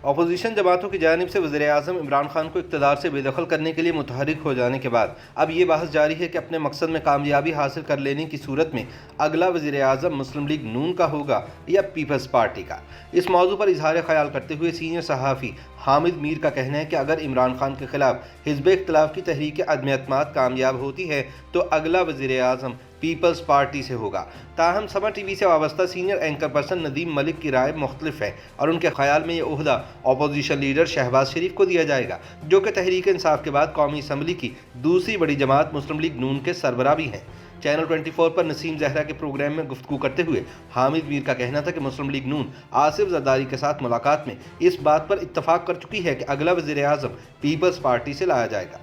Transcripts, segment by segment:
Opposition जमातों की जानिब से वज़ीर-ए-आज़म इमरान खान को इक़्तिदार से बेदखल करने के लिए मुतहर्रिक हो जाने के बाद अब ये बहस जारी है कि अपने मकसद में कामयाबी हासिल कर लेने की सूरत में अगला वज़ीर-ए-आज़म मुस्लिम लीग नून का होगा या पीपल्स पार्टी का। इस मौजू पर इजहार ख्याल करते हुए सीनियर सहाफ़ी हामिद मीर का कहना है कि अगर इमरान खान के खिलाफ हिज़्ब इख्तिलाफ की तहरीक अदम एतमाद कामयाब होती है तो अगला वज़ीर-ए-आज़म पीपल्स पार्टी से होगा। ताहम समा टीवी से वाबस्ता senior anchor person Nadeem Malik की राय मुख्तलिफ है और उनके ख्याल में ये ओहदा अपोजिशन लीडर शहबाज शरीफ को दिया जाएगा, जो कि तहरीक इंसाफ के बाद कौमी असम्बली की दूसरी बड़ी जमात मुस्लिम लीग नून के सरबरा भी हैं। चैनल 24 पर नसीम जहरा के प्रोग्राम में गुफ्तगू करते हुए हामिद मीर का कहना था कि मुस्लिम लीग नून आसिफ जरदारी के साथ मुलाकात में इस बात पर इत्तफाक कर चुकी है कि अगला वज़ीर-ए-आज़म पीपल्स पार्टी से लाया जाएगा।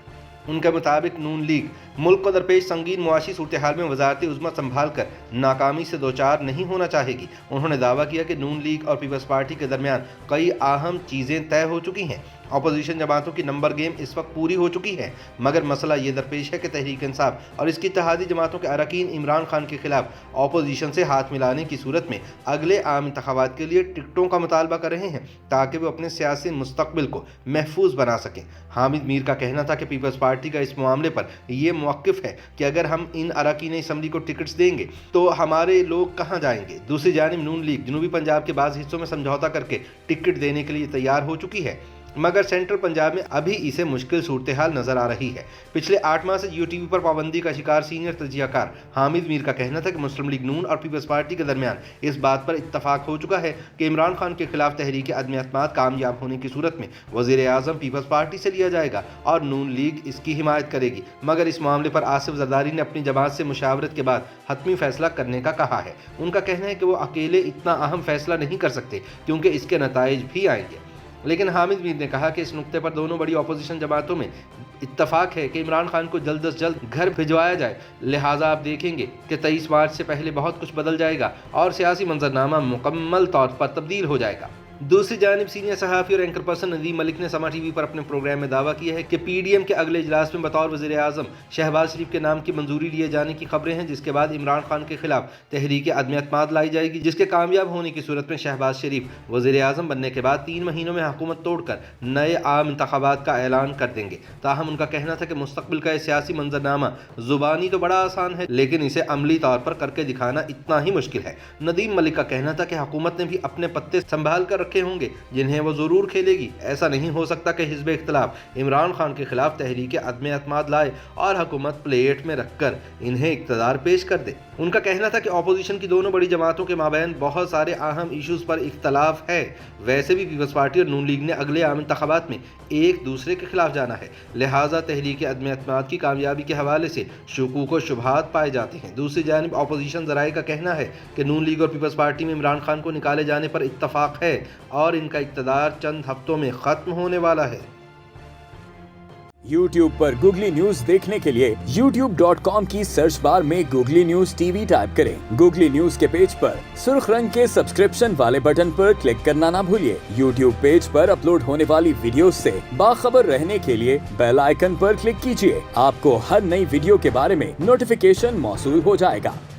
उनके मुताबिक नून लीग मुल्क को दरपेश संगीन मुआशी सूरत हाल में वज़ारत उज़्मा संभाल कर नाकामी से दोचार नहीं होना चाहेगी। उन्होंने दावा किया कि नून लीग और पीपल्स पार्टी के दरमियान कई अहम चीज़ें तय हो चुकी हैं। अपोजिशन जमातों की नंबर गेम इस वक्त पूरी हो चुकी है, मगर मसला ये दरपेश है कि तहरीक इंसाफ और इसकी इत्तेहादी जमातों के अरकान इमरान खान के खिलाफ अपोजिशन से हाथ मिलाने की सूरत में अगले आम इंतखाबात के लिए टिकटों का मुतालबा कर रहे हैं ताकि वो अपने सियासी मुस्तकबिल को महफूज बना सकें। हामिद मीर का कहना था कि पीपल्स पार्टी का इस मामले पर यह मौक़िफ़ है कि अगर हम इन अरकान असम्बली को टिकट्स देंगे तो हमारे लोग कहाँ जाएंगे। दूसरी जानिब नून लीग जनूबी पंजाब के बाज़ हिस्सों में समझौता करके टिकट देने के लिए तैयार हो चुकी है, मगर सेंट्रल पंजाब में अभी इसे मुश्किल सूरत हाल नजर आ रही है। पिछले 8 माह से यूटीवी पर पाबंदी का शिकार सीनियर तजियाकार हामिद मीर का कहना था कि मुस्लिम लीग नून और पीपल्स पार्टी के दरमियान इस बात पर इत्तफाक हो चुका है कि इमरान खान के खिलाफ तहरीक अदम एतमाद कामयाब होने की सूरत में वज़ीर-ए-आज़म पीपल्स पार्टी से लिया जाएगा और नून लीग इसकी हिमायत करेगी। मगर इस मामले पर आसिफ जरदारी ने अपनी जमात से मुशावरत के बाद हतमी फैसला करने का कहा है। उनका कहना है कि वो अकेले इतना अहम फैसला नहीं कर सकते क्योंकि इसके नताइज भी आएंगे। लेकिन हामिद मीर ने कहा कि इस नुक्ते पर दोनों बड़ी अपोजिशन जमातों में इत्तफाक है कि इमरान खान को जल्द से जल्द घर भिजवाया जाए, लिहाजा आप देखेंगे कि 23 मार्च से पहले बहुत कुछ बदल जाएगा और सियासी मंजरनामा मुकम्मल तौर पर तब्दील हो जाएगा। दूसरी जानिब सीनियर सहाफ़ी और एंकर पर्सन नदीम मलिक ने समा टीवी पर अपने प्रोग्राम में दावा किया है कि पीडीएम के अगले इजलास में बतौर वज़ीर-ए-आज़म शहबाज शरीफ के नाम की मंजूरी लिए जाने की खबरें हैं, जिसके बाद इमरान खान के खिलाफ तहरीक अदम एतमाद लाई जाएगी, जिसके कामयाब होने की सूरत में शहबाज शरीफ वज़ीर-ए-आज़म बनने के बाद 3 महीनों में हुकूमत तोड़कर नए आम इंतखाबात का ऐलान कर देंगे। ताहम उनका कहना था कि मुस्तकबिल का सियासी मंजरनामा ज़ुबानी तो बड़ा आसान है, लेकिन इसे अमली तौर पर करके दिखाना इतना ही मुश्किल है। नदीम मलिक का कहना था कि हुकूमत ने भी अपने पत्ते संभाल कर होंगे जिन्हें वो जरूर खेलेगी। ऐसा नहीं हो सकता कि हिज़्ब इख्तिलाफ इमरान खान के खिलाफ तहरीक अदम एतमाद लाए और हुकूमत प्लेट में रखकर इन्हें इख्तिदार पेश कर दे। उनका कहना था कि अपोजिशन की दोनों बड़ी जमातों के माबैन बहुत सारे अहम इशूज़ पर इख्तलाफ है। वैसे भी पीपल्स पार्टी और नून लीग ने अगले आम इंतखाबात में एक दूसरे के खिलाफ जाना है, लिहाजा तहरीक अदम एतमाद की कामयाबी के हवाले से शुकूक व शुबहात पाए जाते हैं। दूसरी जानिब अपोजिशन ज़राए का कहना है कि नून लीग और पीपल्स पार्टी में इमरान खान को निकाले जाने पर इत्तफाक है और इनका इक़्तिदार चंद हफ्तों में ख़त्म होने वाला है। YouTube पर गूगली न्यूज देखने के लिए youtube.com की सर्च बार में गूगली न्यूज टीवी टाइप करें। गूगली न्यूज के पेज पर सुर्ख रंग के सब्सक्रिप्शन वाले बटन पर क्लिक करना ना भूलिए। YouTube पेज पर अपलोड होने वाली वीडियोस से बाखबर रहने के लिए बेल आइकन पर क्लिक कीजिए। आपको हर नई वीडियो के बारे में नोटिफिकेशन मौसूल हो जाएगा।